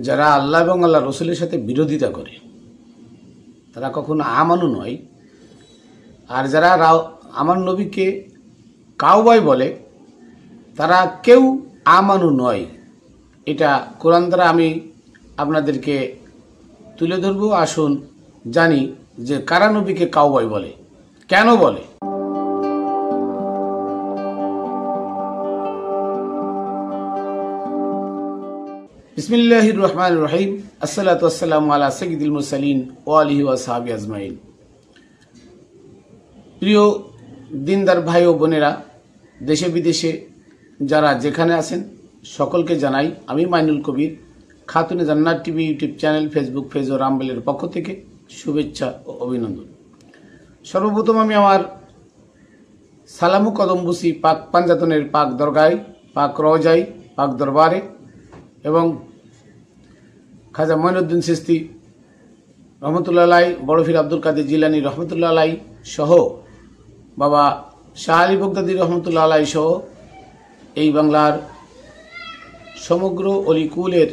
যারা আল্লাহ এবং আল্লাহ রসুলের সাথে বিরোধিতা করে তারা কখনো আমানু নয়। আর যারা আমার নবীকে কাউবয় বলে তারা কেউ আমানু নয়। এটা কোরআন দ্বারা আমি আপনাদেরকে তুলে ধরব। আসুন জানি যে কারা নবীকে কাউবয় বলে, কেন বলে। বিসমিল্লাহির রহমানির রহিম। আসসালাতু ওয়াসসালামু আলা সাইয়্যিদিল মুরসালিন ওয়া আলিহি ওয়া সাহবিহি আজমাইন। প্রিয় দিনদার ভাই ও বোনেরা, দেশে বিদেশে যারা যেখানে আছেন সকলকে জানাই আমি Mainul Kabir Khatune Jannat TV YouTube channel, Facebook page ও রামবেলের পক্ষ থেকে শুভেচ্ছা ও অভিনন্দন। সর্বপ্রথম আমি আমার সালামু কদমবুসি পাক পাঞ্জাতনের পাক দরগায়, পাক রওজায়, পাক দরবারে এবং খাজা মঈনুদ্দিন চিশতি রহমতুল্লাহ আলাইহি, বড় পীর আব্দুল কাদের জিলানী রহমতুল্লাহ আলাইহি সহ বাবা শাহ আলী বগদাদী রহমতুল্লাহ আলাইহি সহ এই বাংলার সমগ্র অলিকুলের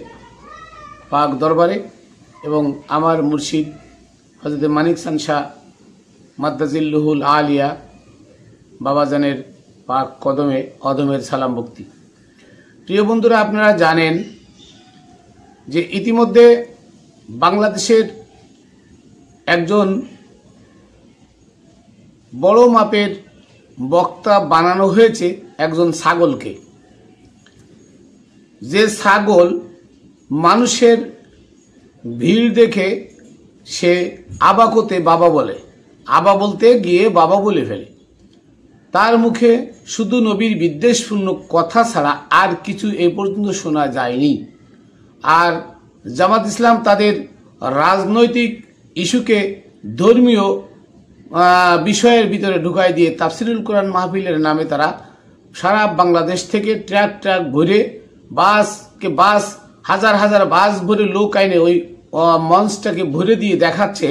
পাক দরবারে এবং আমার মুর্শিদ হযরত মানিক খান শাহ মাদ্দাজিল্লুহুল আলিয়া বাবাজানের পাক কদমে অদমের সালাম ভক্তি। প্রিয় বন্ধুরা, আপনারা জানেন যে ইতিমধ্যে বাংলাদেশের একজন বড় মাপের বক্তা বানানো হয়েছে একজন ছাগলকে, যে ছাগল মানুষের ভিড় দেখে সে আবাকতে বাবা বলে, আবা বলতে গিয়ে বাবা বলে ফেলে। তার মুখে শুধু নবীর বিদ্বেষপূর্ণ কথা ছাড়া আর কিছু এ পর্যন্ত শোনা যায়নি। আর জামাত ইসলাম তাদের রাজনৈতিক ইস্যুকে ধর্মীয় বিষয়ের ভিতরে ঢুকাই দিয়ে তাফসিরুল কোরআন মাহফিলের নামে তারা সারা বাংলাদেশ থেকে ট্রাক ট্রাক ভরে বাস হাজার হাজার বাস ভরে লোক আইনে ওই মঞ্চটাকে ভরে দিয়ে দেখাচ্ছে,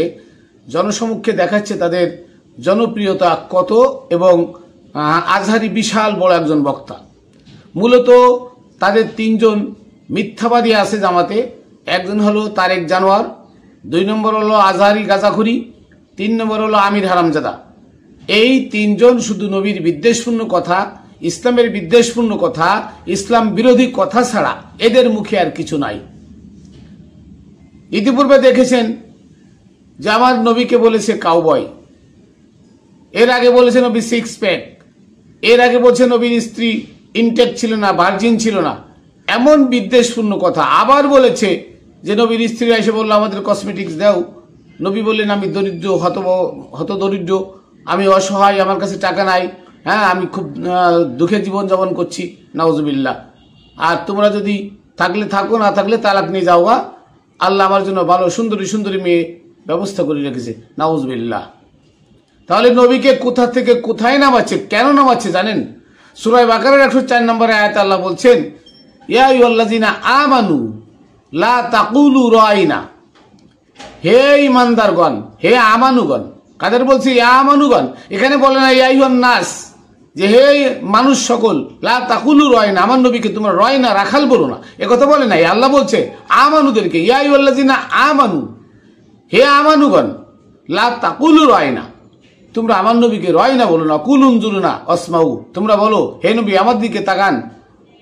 জনসমক্ষে দেখাচ্ছে তাদের জনপ্রিয়তা কত এবং আজহারি বিশাল বড় একজন বক্তা। মূলত তাদের তিনজন মিথ্যাবাদী আছে জামাতে। একজন হলো তারেক জানোয়ার, 2 নম্বর হলো আজহারি গাজাখুরি, 3 নম্বর হলো আমির হারামজাদা। এই তিনজন শুধু নবীর বিদ্বেষপূর্ণ কথা, ইসলামের বিদ্বেষপূর্ণ কথা, ইসলাম বিরোধী কথা ছাড়া এদের মুখে আর কিছু নাই। ইতিপূর্বে দেখেছেন যে আমার নবীকে বলেছে কাউবয়, এর আগে বলেছে নবী 6 প্যাক, এর আগে বলছে নবীর স্ত্রী ইনটেক ছিল না, ভার্জিন ছিল না, এমন বিদ্বেষপূর্ণ কথা। আবার বলেছে যে নবীর স্ত্রীরা এসে বললো আমাদের কসমেটিক্স দাও। নবী বললেন আমি দরিদ্র, হত দরিদ্র, আমি অসহায়, আমার কাছে টাকা নাই, হ্যাঁ আমি খুব দুঃখে জীবনযাপন করছি, নাউজুবিল্লাহ। আর তোমরা যদি থাকলে থাকো, না থাকলে তালাক নিয়ে যাও, আল্লাহ আমার জন্য ভালো সুন্দরী সুন্দরী মেয়ে ব্যবস্থা করে রেখেছে, নাউজুবিল্লাহ। তাহলে নবীকে কোথা থেকে কোথায় নামাচ্ছে, কেন নামাচ্ছে জানেন? সূরা বাকারার 104 নম্বরে আয়াতে আল্লাহ বলছেন ইয়া আইয়ুহাল্লাযিনা আমানু লা তাকুলু রাইনা। হে ঈমানদারগণ, হে আমানুগণ। কাদের বলছে? ইয়া আমানুগণ। এখানে বলে না ইয়া আইয়ুহান নাস, যে হে মানুষ সকল, লা তাকুলু রাইনা, আমার নবীকে তোমরা রাইনা রাখাল বলো না, একথা বলে নাই। আল্লাহ বলছে আমানুদেরকে, ইয়া আইয়ুহাল্লাযিনা আমানু, হে আমানুগণ, লা তাকুলু রাইনা, তোমরা আমার নবীকে রাইনা বলো না, কুলুন জুলুনা আসমাউ, তোমরা বলো হে নবী আমার দিকে তাকান,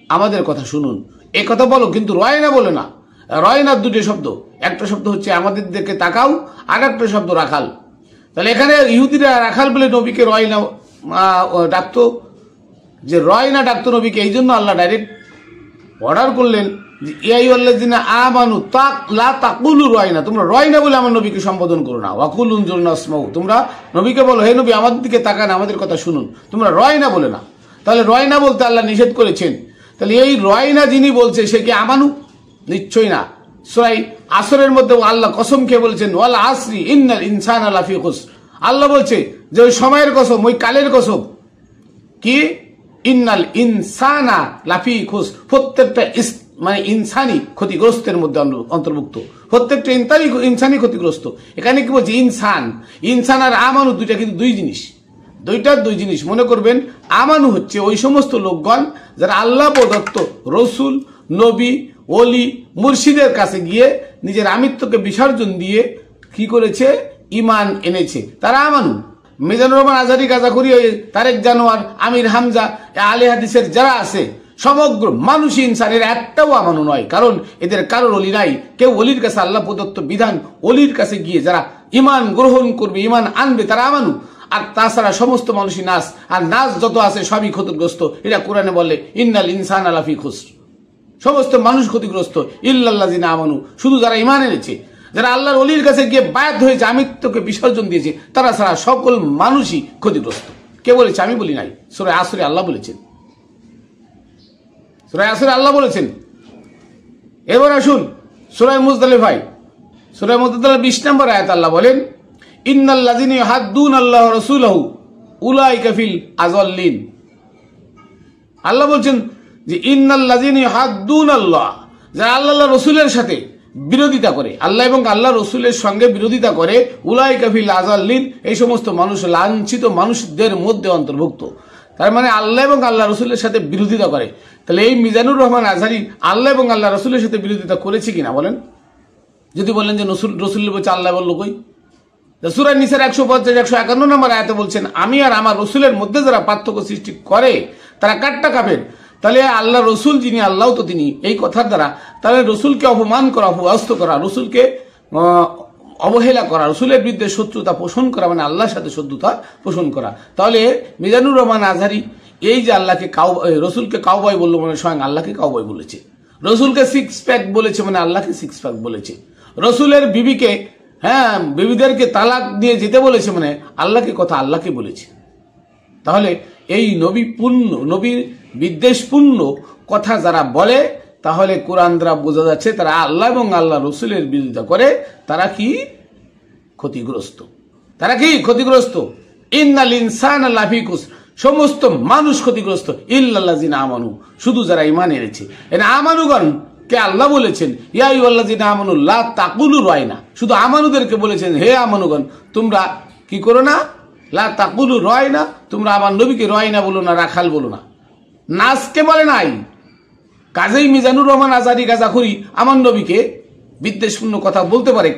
আমাদের কথা শুনুন, এ কথা বলো, কিন্তু রাইনা বলে না। রাইনার দুটি শব্দ, একটা শব্দ হচ্ছে আমাদের দিকে তাকাও, আর একটা শব্দ রাখাল। তাহলে এখানে ইহুদিরা রাখাল বলে নবীকে রাইনা ডাকতো, যে রাইনা ডাকতো নবীকে। এই জন্য আল্লাহ ডাইরেক্ট অর্ডার করলেন যে ইয়া আইয়ুহাল্লাযিনা আমানু লা তাকুলু রাইনা, তোমরা রাইনা বলে আমার নবীকে সম্বোধন করো না, ওয়াকুলুন জুলুনা আসমাউ, তোমরা নবীকে বলো হে নবী আমাদের দিকে তাকান, আমাদের কথা শুনুন, তোমরা রাইনা বলে না। তাহলে রাইনা বলতে আল্লাহ নিষেধ করেছেন। তাহলে এই রাইনা যিনি বলছে সে কি আমানু? নিশ্চয়ই না। সূরা আসরের মধ্যে আল্লাহ কসম খেয়ে বলেছেন ওয়াল আসরি ইন্নাল ইনসানা লাফি খুসর। আল্লাহ বলছে যে ওই সময়ের কসম, ওই কালের কসম, কি ইন্নাল ইনসানা লাফি খুসর, প্রত্যেকটা মানে ইনসানি ক্ষতিগ্রস্তের মধ্যে অন্তর্ভুক্ত, প্রত্যেকটা ইনসানি ক্ষতিগ্রস্ত। এখানে কি বলছে? ইনসান আর আমানু দুইটা কিন্তু দুই জিনিস। মনে করবেন আমানু হচ্ছে ওই সমস্ত লোকগণ যারা আল্লাহ প্রদত্ত রসুল, নবী, ওলি মুর্শিদের কাছে গিয়ে নিজের আমিত্বকে বিসর্জন দিয়ে কি করেছে, ইমান এনেছে। তারা আমানু। মিজানুর রহমান আজহারী, গাজাখুরি, তারেক জানোয়ার, আমির হামজা, আলে হাদিসের যারা আছে সমগ্র মানুষই ইনসানের একটাও আমানু নয়। কারণ এদের কারোর অলি নাই। কেউ অলির কাছে আল্লাহ প্রদত্ত বিধান অলির কাছে গিয়ে যারা ইমান গ্রহণ করবে, ইমান আনবে, তারা আমানু। আর তাছাড়া সমস্ত মানুষই নাস, আর নাস যত আছে সবই ক্ষতিগ্রস্ত। এটা কোরআনে বলে ইন্নাল ইনসান আলাফি খুসর, সমস্ত মানুষ ক্ষতিগ্রস্ত ইল্লাল্লাযিনা আমানু, শুধু যারা ইমান এনেছে, যারা আল্লাহর ওলির কাছে গিয়ে বায়াত হয়েছে, আমিত্বকে বিসর্জন দিয়েছে, তারা ছাড়া সকল মানুষই ক্ষতিগ্রস্ত। কে বলেছে? আমি বলি নাই, সূরা আসরে আল্লাহ বলেছেন, সূরা আসরে আল্লাহ বলেছেন। এবার আসুন সূরা মুজদালিফায়, সূরা মুজদালিফার 20 নম্বর আয়াত আল্লাহ বলেন ইন্নাল্লাযিনা ইউহাদ্দুনাল্লাহ ওয়া রাসূলাহু উলাইকা ফিল আযাল্লিন। আল্লাহ বলছেন যে ইন্নাল্লাযিনা ইউহাদ্দুনাল্লাহ, যারা আল্লাহ রাসূলের সাথে বিরোধিতা করে, আল্লাহ এবং আল্লাহ রসুলের সঙ্গে বিরোধিতা করে, উলাইকা ফিল আযাল্লিন, এই সমস্ত মানুষ লাঞ্ছিত মানুষদের মধ্যে অন্তর্ভুক্ত। তার মানে আল্লাহ এবং আল্লাহ রসুলের সাথে বিরোধিতা করে। তাহলে এই মিজানুর রহমান আজহারী আল্লাহ এবং আল্লাহ রসুলের সাথে বিরোধিতা করেছে কিনা বলেন? যদি বলেন যে রসুল বলছে, আল্লাহ বলল কই? সূরা নিসার 150 151 নম্বর আয়াতে বলছেন আমি আর আমার রসুলের মধ্যে যারা পার্থক্য সৃষ্টি করে তারা কাট্টা কাফের। তাহলে আল্লাহ রসুল যিনি, আল্লাহ তো তিনি, এই কথার দ্বারা তাহলে রসুলকে অপমান করা, অপদস্থ করা, রসুলকে অবহেলা করা, রসুলের বিরুদ্ধে শত্রুতা পোষণ করা মানে আল্লাহর সাথে শত্রুতা পোষণ করা। তাহলে মিজানুর রহমান আজহারী এই যে আল্লাহকে রসুলকে কাউবয় বললো মানে স্বয়ং আল্লাহকে কাউবয় বলেছে, রসুলকে সিক্স প্যাক বলেছে মানে আল্লাহকে সিক্স প্যাক বলেছে, রসুলের বিবিকে, হ্যাঁ, বিবিদেরকে তালাক দিয়ে যেতে বলেছে মানে আল্লাহকে কথা আল্লাহকে বলেছে। তাহলে এই নবীর বিদ্বেষপূর্ণ কথা যারা বলে, তাহলে কোরআন দ্বারা বোঝা যাচ্ছে তারা আল্লাহ এবং আল্লাহ রসুলের বিরোধিতা করে, তারা কি ক্ষতিগ্রস্ত, তারা কি ক্ষতিগ্রস্ত। ইন্নাল ইনসানা লাফি খুসর, সমস্ত মানুষ ক্ষতিগ্রস্ত ইল্লাল্লাযিনা আমানু, শুধু যারা ঈমান এনেছে। এর আমানুগণ কে আল্লাহ বলেছেন ইয়া আইয়ুহাল্লাযিনা আমানু লা তাকুলু রায়না, শুধু আমানুদেরকে বলেছেন হে আমানুগণ তোমরা কি করো না, লা তাকুলু রায়না, তোমরা আমার নবীকে রায়না বলো না, রাখাল বলো না। নাসকে বলে নাই। কাজেই মিজানুর রহমান আজহারী গাজাখুরি আমার নবীকে বিদ্বেষপূর্ণ কথা বলতে পারে,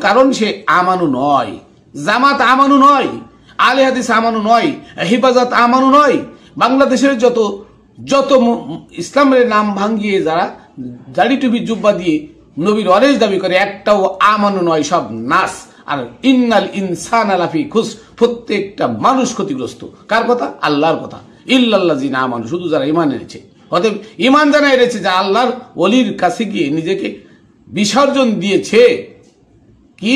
কারণ সে আমানু নয়, জামাত আমানু নয়, আলে হাদিস আমানু নয়, হিফাজত আমানু নয়। বাংলাদেশের যত ইসলামের নাম ভাঙ্গিয়ে যারা দাড়ি টুপি জুব্বা দিয়ে নবীর অরেজ দাবি করে, একটাও আমানু নয়, সব নাস। আর ইন্নাল ইনসানা লাফি খুসর, প্রত্যেকটা মানুষ ক্ষতিগ্রস্ত। কার কথা? আল্লাহর কথা। ইল্লাল্লাযিনা আমানু, শুধু যারা ঈমান এনেছে। অতএব ঈমান জানা এনেছে যে আল্লাহর ওলির কাছে গিয়ে নিজেকে বিসর্জন দিয়েছে, কি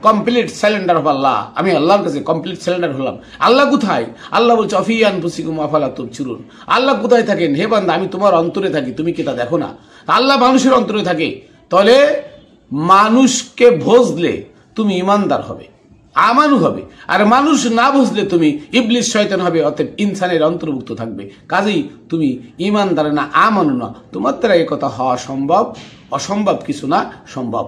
কমপ্লিট সারেন্ডার অফ আল্লাহ, আমি আল্লাহর কাছে কমপ্লিট সারেন্ডার হলাম। আল্লাহ কোথায়? আল্লাহ বলছে অফি আনফুসিকুম আফালা তুবসিরুন, আল্লাহ কোথায় থাকেন? হে বান্দা আমি তোমার অন্তরে থাকি, তুমি কি তা দেখো না? আল্লাহ মানুষের অন্তরে থাকে। তাহলে মানুষকে ভজলে তুমি ইমানদার হবে, আমানু হবে, আর মানুষ না বুঝলে তুমি ইবলিস শয়তান হবে, অতএব ইনসানের অন্তর্ভুক্ত থাকবে। কাজেই তুমি ইমানদার না, আমানু না। তোমার দ্বারা এই কথা হওয়া সম্ভব, অসম্ভব কিছু না, সম্ভব।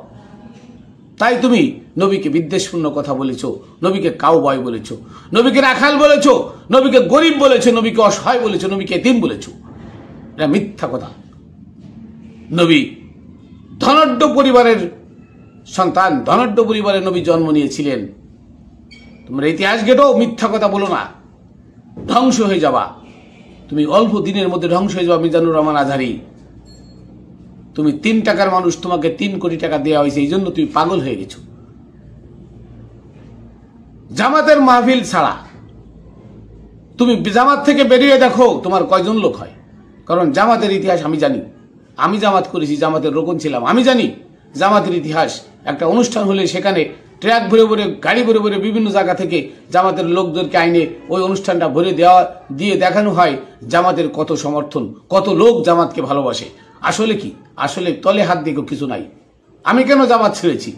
তাই তুমি নবীকে বিদ্বেষপূর্ণ কথা বলেছো, নবীকে কাউবয় বলেছো, নবীকে রাখাল বলেছো, নবীকে গরিব বলেছো, নবীকে অসহায় বলেছো, নবীকে এতিম বলেছো। এটা মিথ্যা কথা। নবী ধনাঢ্য পরিবারের সন্তান, ধনাঢ্য পরিবারে নবী জন্ম নিয়েছিলেন। তোমরা ইতিহাস ঘেটো, মিথ্যা কথা বলো না, ধ্বংস হয়ে যাবা তুমি, অল্প দিনের মধ্যে ধ্বংস হয়ে যাবা। মিজানুর রহমান আজহারী, তুমি 3 টাকার মানুষ, তোমাকে 3 কোটি টাকা দেওয়া হয়েছে, এই জন্য তুমি পাগল হয়ে গেছো। জামাতের মাহফিল ছাড়া তুমি জামাত থেকে বেরিয়ে দেখো তোমার কয়জন লোক হয়। কারণ জামাতের ইতিহাস আমি জানি, আমি জামাত করেছি, জামাতের রোকন ছিলাম, আমি জানি জামাতের ইতিহাস। একটা অনুষ্ঠান হলে সেখানে ট্রাক ভরে ভরে, গাড়ি ভরে ভরে বিভিন্ন জায়গা থেকে জামাতের লোকদেরকে আইনে ওই অনুষ্ঠানটা ভরে দিয়ে দেখানো হয় জামাতের কত সমর্থন, কত লোক জামাতকে ভালোবাসে। আসলে কি? আসলে তলে হাত দিয়ে কিছু নাই। আমি কেন জামাত ছেড়েছি?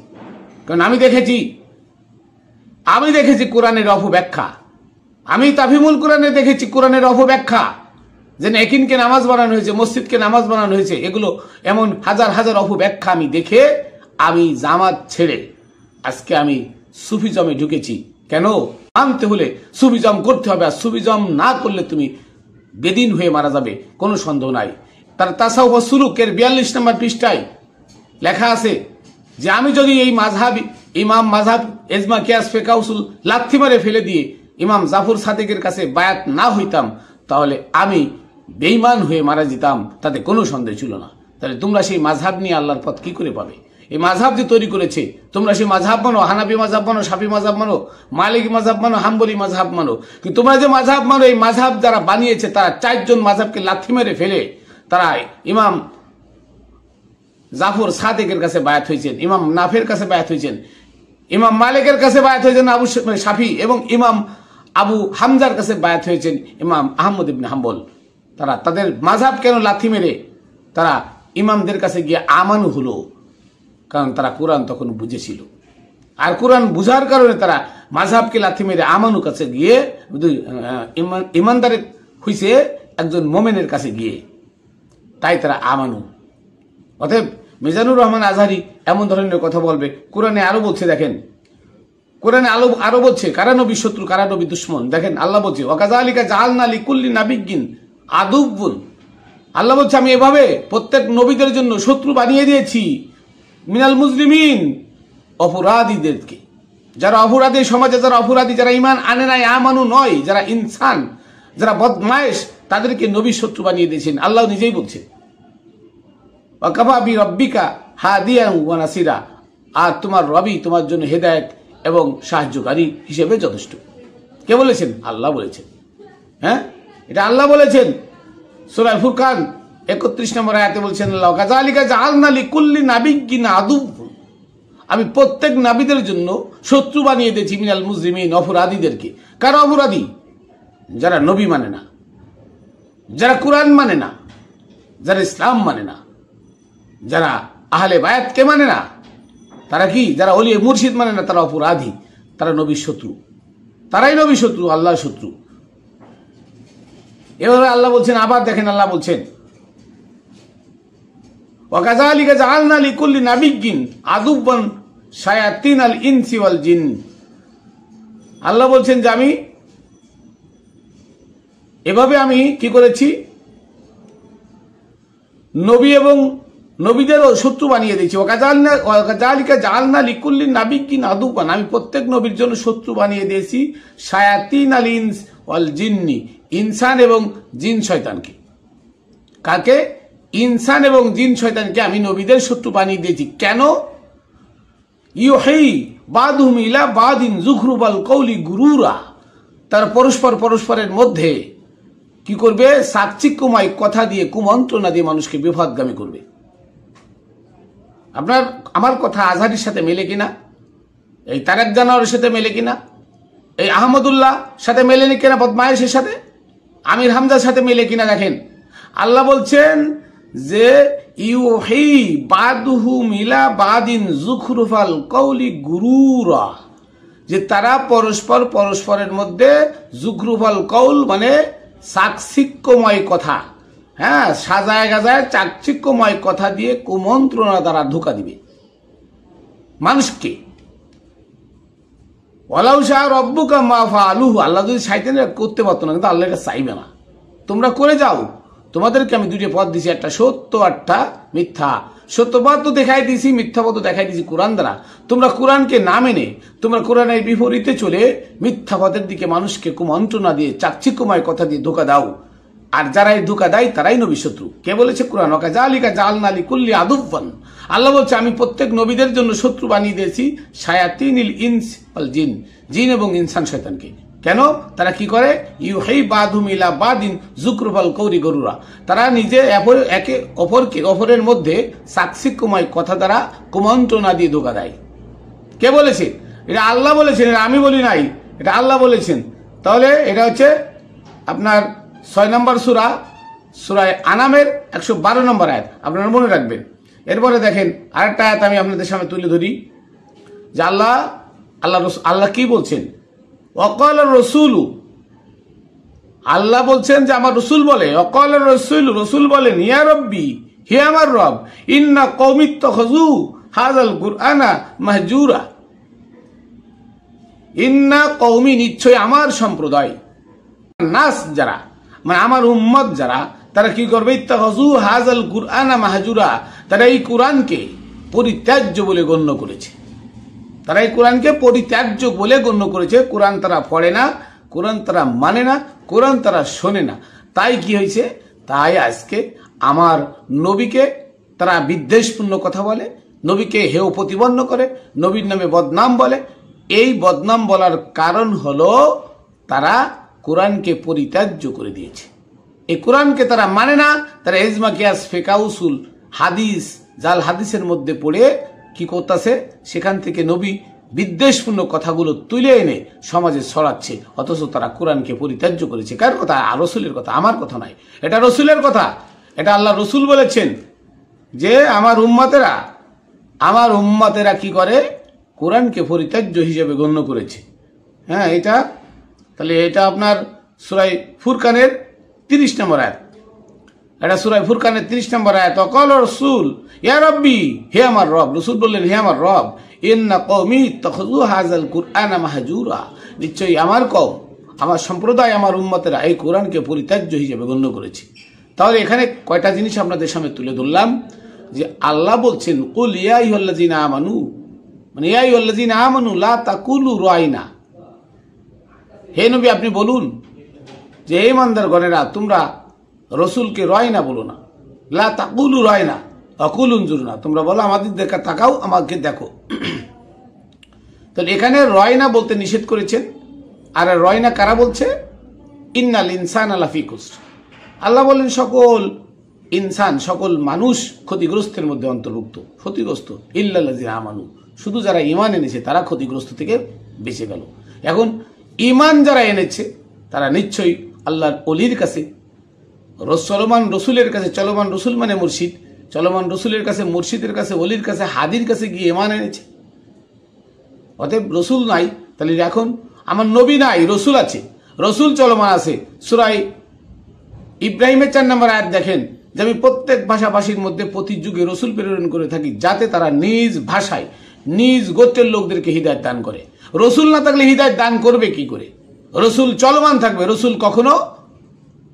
কারণ আমি দেখেছি কোরআনের অপব্যাখ্যা। আমি তাফিমুল কোরআনে দেখেছি কোরআনের অপব্যাখ্যা, যেন একিনকে নামাজ বানানো হয়েছে, মসজিদকে নামাজ বানানো হয়েছে, এগুলো এমন হাজার হাজার অপব্যাখ্যা আমি দেখে আমি জামাত ছেড়ে আজকে আমি সুফিজমে ঢুকেছি। কেন? মানতে হলে সুফিজম করতে হবে, আর সুফিজম না করলে তুমি বেদিন হয়ে মারা যাবে, কোনো সন্দেহ নাই। তার তাসাউফ ওয়াস সুলুকের 42 নম্বর পৃষ্ঠায় লেখা আছে যে আমি যদি এই মাযহাব ইমাম মাযহাব ইজমা কিয়াস ফিকহ উসুল লাথি মারে ফেলে দিয়ে ইমাম জাফর সাদিকের কাছে বায়াত না হইতাম তাহলে আমি বেঈমান হয়ে মারা যেতাম, তাতে কোনো সন্দেহ ছিল না। তাহলে তোমরা সেই মাযহাব নিয়ে আল্লাহর পথ কি করে পাবে? এই মাযহাব যে তৈরি করেছে তোমরা সেই মাযহাব মানো, হানাফি মাযহাব মানো, শাফি মাযহাব মানো, মালিকি মাযহাব মানো, হাম্বলি মাযহাব মানো, কিন্তু তোমরা যে মাযহাব মানো এই মাযহাব যারা বানিয়েছে তারা 4 জন মাযহাবকে লাথি মেরে ফেলে তারা ইমাম জাফর সাদিকের কাছে বায়াত হয়েছেন, ইমাম নাফের কাছে বায়াত হয়েছেন, ইমাম মালিকের কাছে বায়াত হয়েছেন আবু শাফি, এবং ইমাম আবু হামজার কাছে বায়াত হয়েছেন ইমাম আহমদ ইবনে হাম্বল। তারা তাদের মাযহাব কেন লাথি মেরে তারা ইমামদের কাছে গিয়ে আমানু হলো? কারণ তারা কোরআন তখন বুঝেছিল, আর কোরআন বুঝার কারণে তারা মাযহাবকে লাথি মেরে আমানু কাছে গিয়ে ইমানদারের হইছে একজন মোমেনের কাছে গিয়ে, তাই তারা আমানু। অতএব মিজানুর রহমান আজহারি এমন ধরনের কথা বলবে? কোরআনে আরো বলছে, দেখেন কোরআনে আরো বলছে কারা নবী শত্রু কারা নবী দুশ্মন। দেখেন আল্লাহ বলছে ওয়াকাযালিকা জাআলনা লিকুল্লি নাবিয়্যিন আদুওয়ান, আল্লাহ বলছে আমি এভাবে প্রত্যেক নবীদের জন্য শত্রু বানিয়ে দিয়েছি মিনাল মুজলিমিন, অপরাধীদেরকে, যারা অপরাধী, সমাজে যারা অপরাধী, যারা ঈমান আনে নাই, আমানু নয়, যারা ইনসান, যারা বদমায়েশ, তাদেরকে নবী শত্রু বানিয়ে দিয়েছেন। আল্লাহ নিজেই বলছেন ওয়াকাফা বিরাব্বিকা হাদিয়ান ওয়া নাসিরা, আর তোমার রবি তোমার জন্য হেদায়েত এবং সাহায্যকারী হিসেবে যথেষ্ট। কে বলেছেন? আল্লাহ বলেছেন। হ্যাঁ, এটা আল্লাহ বলেছেন। সূরা ফুরকান 31 নম্বর আয়াতে বলছেন আল্লাহ কাযালিকা জাআলনা লিকুল্লি নাবিয়্যিন আদুওয়ান, আমি প্রত্যেক নবীদের জন্য শত্রু বানিয়ে দিয়েছি মিনাল মুজলিমিন, অপরাধীদেরকে। কারা অপরাধী? যারা নবী মানে না, যারা কোরআন মানে না, যারা ইসলাম মানে না, যারা আহলে বায়াতকে মানে না, তারা কি? যারা ওলিয়ে মুর্শিদ মানে না, তারা অপরাধী, তারা নবীর শত্রু, তারাই নবীর শত্রু, আল্লাহর শত্রু। এভাবে আল্লাহ বলছেন। আবার দেখেন আল্লাহ বলছেন ওয়াকাযালিকা জাআলনা লিকুল্লি নাবিয়্যিন আদুওয়ান শায়াতিনাল ইনসি ওয়াল জিন, আল্লাহ বলছেন যে আমি এভাবে আমি কি করেছি, নবী এবং নবীদেরও শত্রু বানিয়ে দিয়েছি। ওয়াকাযালিকা জাআলনা লিকুল্লি নাবিয়্যিন আদুওয়ান, আমি প্রত্যেক নবীর জন্য শত্রু বানিয়ে দিয়েছি শায়াতিনাল ইনস ওয়াল জিন্নি, ইনসান এবং জিন শয়তানকে। কাকে? ইনসান এবং জিন শয়তানকে আমি নবীদের শত্রু বানিয়ে দিয়েছি। কেন? ইউহি বাদুহুম ইলা বাদিন যুখরুবাল কওলি গুরুরা, তারা পরস্পরের মধ্যে কি করবে? সাকচিক্যময় কথা দিয়ে, কুমন্ত্রণা দিয়ে মানুষকে বিপদগামী করবে। আমার কথা আজহারির সাথে মেলে কিনা? এই তারেক জানোয়ারের সাথে মেলে কিনা? এই আহমদুল্লাহ সাথে মেলেনি কিনা? বদমায়েশের সাথে, আমির হামজার সাথে মেলে কিনা? দেখেন আল্লাহ বলছেন যে ইউহি বাদুহুম ইলা বাদিন যুখরুফাল কওলি গুরুরা, যে তারা পরস্পরের মধ্যে যুখরুফাল কওল মানে চাকচিক্যময় কথা, হ্যাঁ, সাজায় গাজায় চাকচিক্যময় কথা দিয়ে কুমন্ত্রণা দ্বারা ধোঁকা দিবে মানুষকে। ওয়ালাউ শাআ রাব্বুকা মা ফাআলুহু, আল্লাহ যদি চাইতেন করতে পারতো না, কিন্তু আল্লাহ এটা চাইবে না। তোমরা করে যাও, তোমাদেরকে আমি দুইটা পথ দিছি, একটা সত্য একটা মিথ্যা। সত্য পথ তো দেখাই দিয়েছি, মিথ্যা পথ দেখাই দিয়েছি কোরআন দ্বারা। তোমরা কোরআনকে না মেনে তোমরা কোরআনের বিপরীতে চলে মিথ্যা পথের দিকে মানুষকে কুমন্ত্রণা দিয়ে চাকচিক্যময় কথা দিয়ে ধোঁকা দাও, আর যারা এই ধোঁকা দেয় তারাই নবী শত্রু। কে বলেছে? কোরআন। ওয়াকাযালিকা জাআলনা লিকুল্লি আদুওয়ান, আল্লাহ বলছে আমি প্রত্যেক নবীদের জন্য শত্রু বানিয়ে দিয়েছি শায়াতিনিল ইনস ওয়াল জিন, জিন এবং ইনসান শয়তানকে। কেন? তারা কি করে? ইউহি বাদুহুম ইলা বাদিন যুখরুফাল কওলি গুরুরা, তারা নিজে একে অপরের মধ্যে চাকচিক্যময় কথা দ্বারা কুমন্ত্রণা দিয়ে ধোঁকা দেয়। কে বলেছে? এটা আল্লাহ বলেছেন, এটা আমি বলি নাই, এটা আল্লাহ বলেছেন। তাহলে এটা হচ্ছে আপনার 6 নম্বর সূরা আনামের 112 নম্বর আয়াত, আপনারা মনে রাখবেন। এরপরে দেখেন আরেকটা আয়াত আমি আপনাদের সামনে তুলে ধরি যে আল্লাহ কি বলছেন? ওয়াকাল রাসূলু, আল্লাহ বলছেন যে আমার রসুল বলে, ওয়াকাল রাসূলু, রসুল বলেন ইয়া রব্বি, হে আমার রব, ইন্না কওমি ইত্তাখাযু হাযাল কুরআনা মাহজুরা, ইন্না কওমি, নিশ্চয় আমার সম্প্রদায়, নাস যারা মানে আমার উম্মত যারা, তারা কি করবে, ইত্তাখাযু হাযাল কুরআনা মাহজুরা, তারা এই কোরআনকে পরিত্যাজ্য বলে গণ্য করেছে। তারা এই কোরআনকে পরিত্যাজ্য বলে গণ্য করেছে। কোরআন তারা পড়ে না, কোরআন তারা মানে না, কোরআন তারা শোনে না। তাই কি হয়েছে, তাই আজকে আমার নবীকে তারা বিদ্বেষপূর্ণ কথা বলে, নবীকে হেয় প্রতিপন্ন করে, নবীর নামে বদনাম বলে। এই বদনাম বলার কারণ হলো তারা কোরআনকে পরিত্যাজ্য করে দিয়েছে। এই কোরআনকে তারা মানে না, তারা ইজমা কিয়াস ফিকহ উসুল হাদিস জাল হাদিসের মধ্যে পড়ে কি করতেছে, সেখান থেকে নবী বিদ্বেষপূর্ণ কথাগুলো তুলে এনে সমাজে ছড়াচ্ছে, অথচ তারা কোরআনকে পরিত্যাজ্য করেছে। কার কথা? রসুলের কথা, আমার কথা নয়, এটা রসুলের কথা। এটা আল্লাহ রসুল বলেছেন যে আমার উম্মতেরা কি করে, কোরআনকে পরিত্যাজ্য হিসেবে গণ্য করেছে। হ্যাঁ, তাহলে এটা আপনার সূরা ফুরকানের 30 নম্বর আয়াত। এটা সূরা ফুরকানের 30 নম্বর আয়াত। অকাল রাসূল ইয়া রাব্বি, হে আমার রব, রাসূল বললেন হে আমার রব, ইন্না কওমি ইত্তাখাযু হাযাল কুরআনা মাহজুরা, নিশ্চয়ই আমার কওম, আমার সম্প্রদায়, আমার উম্মতেরা এই কোরআনকে পরিত্যাজ্য হিসেবে গণ্য করেছে। তাহলে এখানে কয়টা জিনিস আপনাদের সামনে তুলে ধরলাম, যে আল্লাহ বলছেন কুল ইয়া আইয়ুহাল্লাযিনা আমানু, মানে ইয়া আইয়ুহাল্লাযিনা আমানু লা তাকুলু রাইনা, হে নবী আপনি বলুন যে হে ইমানদার গণেরা, তোমরা রসুলকে রাইনা বলো না, লা তাকুলু রাইনা আকুল উনজুরনা, তোমরা বলো আমাদের দেখা তাকাও, আমাকে দেখো। তাহলে এখানে রাইনা বলতে নিষেধ করেছেন। আর রাইনা কারা বলছে? ইন্নাল ইনসানা লাফি খুসর। আল্লাহ বলেন সকল ইনসান, সকল মানুষ ক্ষতিগ্রস্তের মধ্যে অন্তর্ভুক্ত, ক্ষতিগ্রস্ত ইল্লাল্লাযিনা আমানু, শুধু যারা ঈমান এনেছে তারা ক্ষতিগ্রস্ত থেকে বেঁচে গেল। এখন ঈমান যারা এনেছে তারা নিশ্চয়ই আল্লাহর ওলির কাছে, চলমান রসুলের কাছে, চলমান রসুল মানে মুর্শিদ, চলমান রসুলের কাছে, মুর্শিদের কাছে, ওলির কাছে, হাদির কাছে গিয়ে ঈমান এনেছে। অতএব রসুল নাই, তাহলে এখন আমার নবী নাই, রসুল আছে, রসুল চলমান আছে। সূরা ইব্রাহিমের 4 নম্বর আয়াত দেখেন যে আমি প্রত্যেক ভাষাভাষীর মধ্যে প্রতি যুগে রসুল প্রেরণ করে থাকি, যাতে তারা নিজ ভাষায় নিজ গোত্রের লোকদেরকে হিদায়ত দান করে। রসুল না থাকলে হিদায়ত দান করবে কি করে? রসুল চলমান থাকবে, রসুল কখনো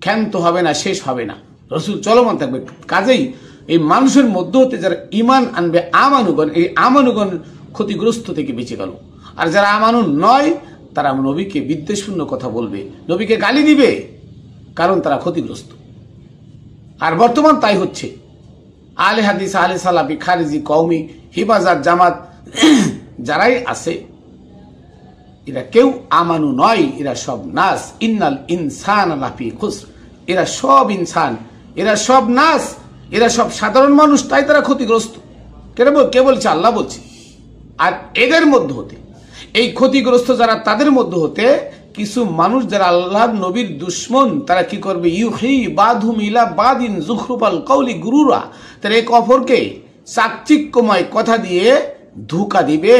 ক্ষান্ত হবে না, শেষ হবে না, রসুল চলমান থাকবে। কাজেই এই মানুষের মধ্য হতে যারা ঈমান আনবে আমানুগণ, এই আমানুগণ ক্ষতিগ্রস্ত থেকে বেঁচে গেল। আর যারা আমানু নয় তারা নবীকে বিদ্বেষপূর্ণ কথা বলবে, নবীকে গালি দিবে, কারণ তারা ক্ষতিগ্রস্ত। আর বর্তমান তাই হচ্ছে। আলে হাদিস, আলে সালাফি, খারিজি, কওমি, হিফাজত, জামাত যারাই আছে, এরা কেউ আমানু নয়, এরা সব নাস। ইন্নাল ইনসানা লাফি খুসর, এরা সব ইনসান, এরা সব নাস, এরা সব সাধারণ মানুষ, তাই তারা ক্ষতিগ্রস্ত। কে বলছে? আল্লাহ বলছে। আর এদের মধ্যে হতে, এই ক্ষতিগ্রস্ত যারা, তাদের মধ্যে হতে কিছু মানুষ যারা আল্লাহর নবীর দুশ্মন, তারা কি করবে? ইউহি বাদহুম ইলা বাদিন যুখরুফাল কওলি গুরুরা, তারা এক অপরকে চাকচিক্যময় কথা দিয়ে ধোঁকা দিবে,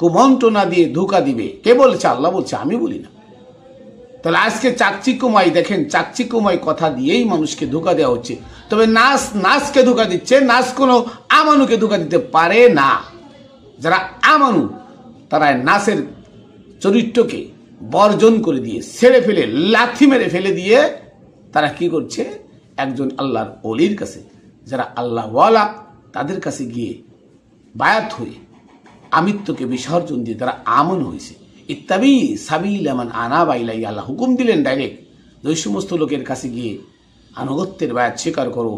কুমন্ত্রণা দিয়ে ধোঁকা দিবে। কে বলছে? আল্লাহ বলছে, আমি বলি না। তাহলে আজকে চাকচিক্যময়, দেখেন চাকচিক্যময় কথা দিয়েই মানুষকে ধোঁকা দেওয়া হচ্ছে। তবে নাসকে ধোঁকা দিচ্ছে, নাস কোনো আমানুকে ধোঁকা দিতে পারে না। যারা আমানু তারা নাসের চরিত্রকে বর্জন করে দিয়ে, ছেড়ে ফেলে, লাথি মেরে ফেলে দিয়ে তারা কি করছে? একজন আল্লাহর ওলির কাছে, যারা আল্লাহ ওয়ালা, তাদের কাছে গিয়ে বায়াত হয়ে আমিত্বকে বিসর্জন দিয়ে তারা আমন হয়েছে। ইত্তাবি সাবিলা মান আনাবা ইলাইয়া, আল্লাহ হুকুম দিলেন ডাইরেক্ট, ওই সমস্ত লোকের কাছে গিয়ে আনুগত্যের বায়াত স্বীকার করো,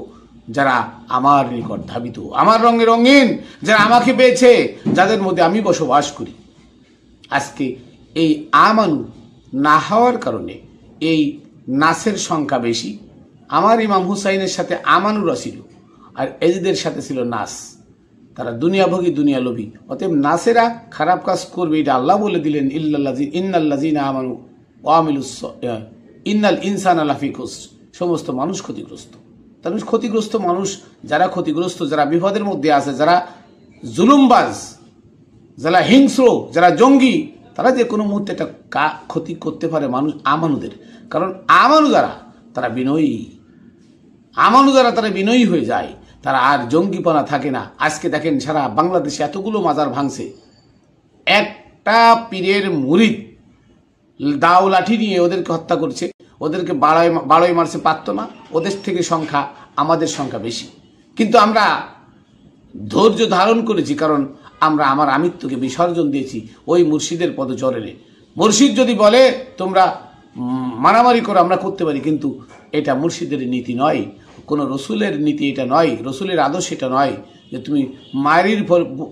যারা আমার নিকট ধাবিত, আমার রঙে রঙিন, যারা আমাকে পেয়েছে, যাদের মধ্যে আমি বসবাস করি। আজকে এই আমানু না হওয়ার কারণে এই নাসের সংখ্যা বেশি। আমার ইমাম হুসাইনের সাথে আমানুরা ছিল, আর এজিদের সাথে ছিল নাস। তারা দুনিয়াভোগী, দুনিয়া লোভী। অতএব নাসেরা খারাপ কাজ করবে, এটা আল্লাহ বলে দিলেন, ইন্নাল্লাযিনা আমানু ওয়া আমিলুস ইন্নাল ইনসানা লাফি খুসর, সমস্ত মানুষ ক্ষতিগ্রস্ত। তার ক্ষতিগ্রস্ত মানুষ, যারা ক্ষতিগ্রস্ত, যারা বিপদের মধ্যে আছে, যারা জুলুমবাজ, যারা হিংস্র, যারা জঙ্গি, তারা যে কোনো মুহূর্তে একটা ক্ষতি করতে পারে মানুষ আমানুদের। কারণ আমানু যারা, তারা বিনয়ী, আমানু যারা, তারা বিনয়ী হয়ে যায়, তারা আর জঙ্গিপনা থাকে না। আজকে দেখেন সারা বাংলাদেশে এতগুলো মাজার ভাঙছে, একটা পীরের মুরিদ দাও লাঠি নিয়ে ওদেরকে হত্যা করছে, ওদেরকে বাড়াই মারছে পারত না, ওদের থেকে সংখ্যা আমাদের সংখ্যা বেশি, কিন্তু আমরা ধৈর্য ধারণ করেছি, কারণ আমরা আমার আমিত্বকে বিসর্জন দিয়েছি ওই মুর্শিদের পদচরণে। মুর্শিদ যদি বলে তোমরা মারামারি করো, আমরা করতে পারি, কিন্তু এটা মুর্শিদের নীতি নয়, কোনো রসুলের নীতি এটা নয়, রসুলের আদর্শ এটা নয় যে তুমি মায়ের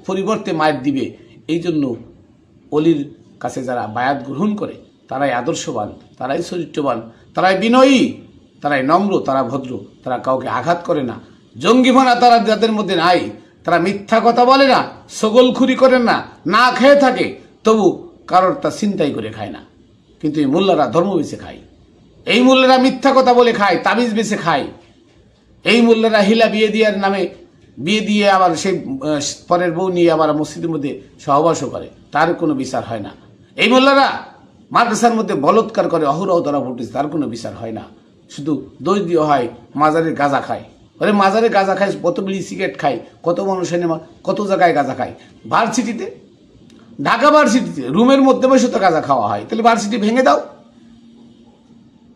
পরিবর্তে মায়ের দিবে। এই জন্য অলির কাছে যারা বায়াত গ্রহণ করে তারাই আদর্শবান, তারাই চরিত্রবান, তারাই বিনয়ী, তারাই নম্র, তারা ভদ্র, তারা কাউকে আঘাত করে না। জঙ্গিভানা তারা যাদের মধ্যে নাই, তারা মিথ্যা কথা বলে না, সগলখুরি করেন না, না খেয়ে থাকে তবু কারোর তা চিন্তাই করে খায় না। কিন্তু এই মোল্লারা ধর্ম বেছে খায়, এই মোল্লারা মিথ্যা কথা বলে খায়, তাবিজ বেছে খায়, এই মোল্লারা হিলা বিয়ে দেওয়ার নামে বিয়ে দিয়ে আবার সেই পরের বউ নিয়ে আবার মসজিদের মধ্যে সহবাসও করে, তার কোনো বিচার হয় না। এই মোল্লারা মাদ্রাসার মধ্যে বলৎকার করে, অহরহ ধরা পড়তেছে, তার কোনো বিচার হয় না। শুধু দোষ দিয়ে হয় মাজারের গাঁজা খায়, ওরে মাজারে গাঁজা খায়, কত বিড়ি সিগারেট খায়, কত মানুষ কত জায়গায় গাঁজা খায়। ভার্সিটিতে, ঢাকা ভার্সিটিতে রুমের মধ্যে বসে তো গাঁজা খাওয়া হয়, তাহলে ভার্সিটি ভেঙে দাও।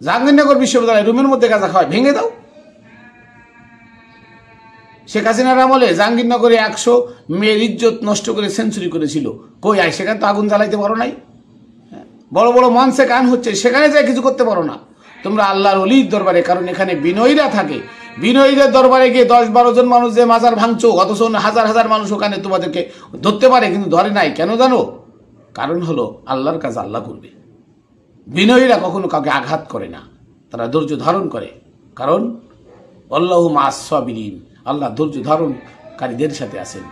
জাহাঙ্গীরনগর বিশ্ববিদ্যালয় রুমের মধ্যে গাঁজা খাওয়ায়, ভেঙে দাও। শেখ হাসিনার আমলে জাহাঙ্গীরনগরে 100 মেয়ের ইজ্জত নষ্ট করে সেঞ্চুরি করেছিল, কই আয় সেখানে তো আগুন জ্বালাইতে পারো নাই। বড় বড় মঞ্চে গান হচ্ছে, সেখানে যায় কিছু করতে পারো না। তোমরা আল্লাহর অলির দরবারে, কারণ এখানে বিনয়ীরা থাকে, বিনয়ীদের দরবারে গিয়ে 10-12 জন মানুষ যে মাজার ভাঙছো, অথচ হাজার হাজার মানুষ ওখানে তোমাদেরকে ধরতে পারে, কিন্তু ধরে নাই। কেন জানো? কারণ হলো আল্লাহর কাজ আল্লাহ করবে। বিনয়ীরা কখনো কাউকে আঘাত করে না, তারা ধৈর্য ধারণ করে, কারণ আল্লাহু মা'আস সাবিরিন, আল্লাহ ধৈর্য ধারণকারীদের সাথে আছেন।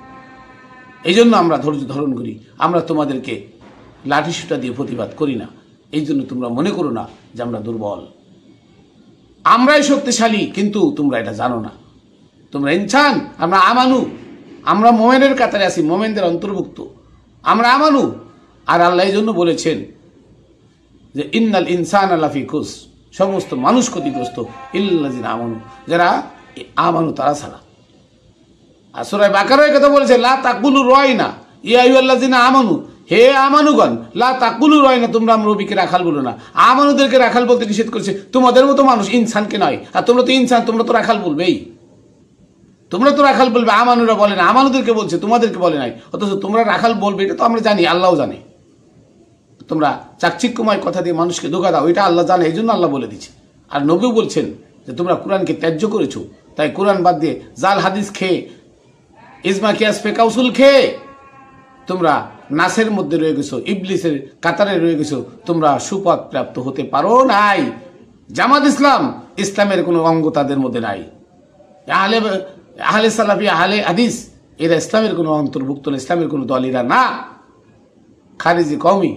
এই জন্য আমরা ধৈর্য ধারণ করি, আমরা তোমাদেরকে লাঠি সুটা দিয়ে প্রতিবাদ করি না। এই জন্য তোমরা মনে করো না যে আমরা দুর্বল, আমরাই শক্তিশালী, কিন্তু তোমরা এটা জানো না। তোমরা ইনসান, আমরা আমানু, আমরা মোমেনের কাতারে আছি, মোমেনদের অন্তর্ভুক্ত, আমরা আমানু। আর আল্লাহ এই জন্য বলেছেন যে ইন্নাল ইনসানা লাফি খুস, সমস্ত মানুষ ক্ষতিগ্রস্ত, ইল্লাযিনা আমানু, যারা আমানু তারা ছাড়া। আর সূরা বাকারায় কথা বলেছে লা তাকুলু রায়না ইয়া আইয়ুহাল্লাযিনা আমানু, হে আমানুগণ, লা তাকুলু রায়না, তোমরা নবীকে রাখাল বলো না। আমানুদেরকে রাখাল বলতে নিষেধ করেছে, তোমাদের মতো মানুষ ইনসানকে নয়। আর তোমরা তো ইনসান, তোমরা তো রাখাল বলবেই, তোমরা তো রাখাল বলবে। আমানুরা বলে না, আমানুদেরকে বলছে, তোমাদেরকে বলে নাই, অথচ তোমরা রাখাল বলবে, এটা তো আমরা জানি, আল্লাহও জানে। তোমরা চাকচিক্যময় কথা দিয়ে মানুষকে ধোঁকা দাও, এটা আল্লাহ জানে, এই জন্য আল্লাহ বলে দিচ্ছে। আর নবীও বলছেন যে তোমরা কোরআনকে ত্যায্য করেছো, তাই কোরআন বাদ দিয়ে জাল হাদিস খেয়ে, ইজমা কিয়াস ফেকাউসুল খেয়ে তোমরা নাসের মধ্যে রয়ে গেছো, ইবলিসের কাতারে রয়ে গেছো, তোমরা সুপথ প্রাপ্ত হতে পারো নাই। জামাত ইসলাম, ইসলামের কোনো অঙ্গ তাদের মধ্যে নাই। আহলে সালাফি, আহলে হাদিস, এরা ইসলামের কোনো অন্তর্ভুক্ত না, ইসলামের কোনো দল এরা না। খারিজি কওমি,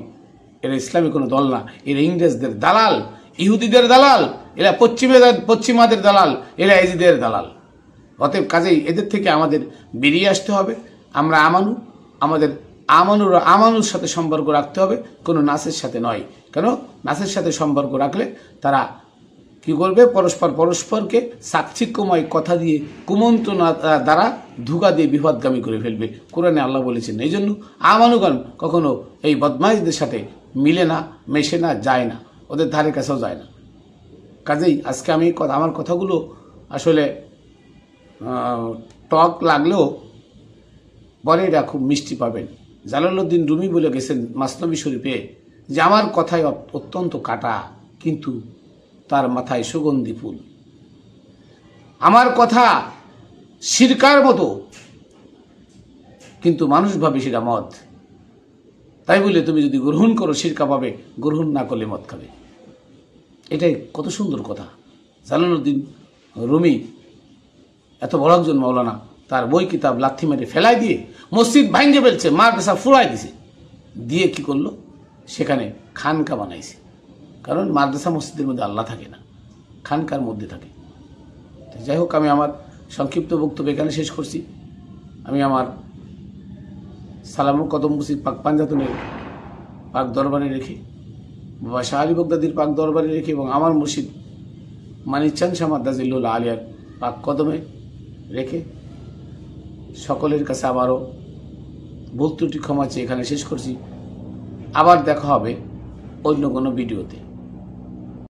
এরা ইসলামের কোনো দল না, এরা ইংরেজদের দালাল, ইহুদিদের দালাল, এরা পশ্চিমাদের দালাল, এরা এজিদের দালাল। অতএব কাজেই এদের থেকে আমাদের বেরিয়ে আসতে হবে। আমরা আমানু, আমাদের আমানুর সাথে সম্পর্ক রাখতে হবে, কোনো নাসের সাথে নয়। কেন? নাসের সাথে সম্পর্ক রাখলে তারা কি করবে? পরস্পরকে চাকচিক্যময় কথা দিয়ে, কুমন্ত্রণা দ্বারা ধোঁকা দিয়ে বিপদগামী করে ফেলবে। কোরআনে আল্লাহ বলেছেন। এই জন্য আমানুগণ কখনো এই বদমাইশদের সাথে মিলে না, মেশে না, যায় না, ওদের ধারে কাছেও যায় না। কাজেই আজকে আমি আমার কথাগুলো আসলে টক লাগলেও পরে এটা খুব মিষ্টি পাবেন। জালালউদ্দিন রুমি বলে গেছেন মাসনবী শরীফে যে আমার কথায় অত্যন্ত কাটা, কিন্তু তার মাথায় সুগন্ধি ফুল। আমার কথা সিরকার মতো, কিন্তু মানুষ ভাবে সেটা মদ। তাই বলে তুমি যদি গ্রহণ করো সিরকা পাবে, গ্রহণ না করলে মদ খাবে। এটাই কত সুন্দর কথা। জালালউদ্দিন রুমি এত বড় একজন মাওলানা, তার বই কিতাব লাথি মেরে ফেলাই দিয়ে মসজিদ ভাঙ্গে ফেলছে, মাদ্রাসা ফুরাই দিছে, দিয়ে কি করলো? সেখানে খানকা বানাইছে। কারণ মাদ্রাসা মসজিদের মধ্যে আল্লাহ থাকে না, খানকার মধ্যে থাকে। যাই হোক, আমি আমার সংক্ষিপ্ত বক্তব্য এখানে শেষ করছি। আমি আমার সালামুল কদম মুসিদ পাক পাঞ্জাতনের পাক দরবারে রেখে, বাবা শাহ আলী বগদাদির পাক দরবারে রেখে, এবং আমার মুর্শিদ মানিকচাঁদ শাহ মাদ্দাজিল্লুল আলিয়ার পাক কদমে রেখে সকলের কাছে আবারও ভুল ত্রুটি ক্ষমা চেয়ে এখানে শেষ করছি। আবার দেখা হবে অন্য কোনো ভিডিওতে।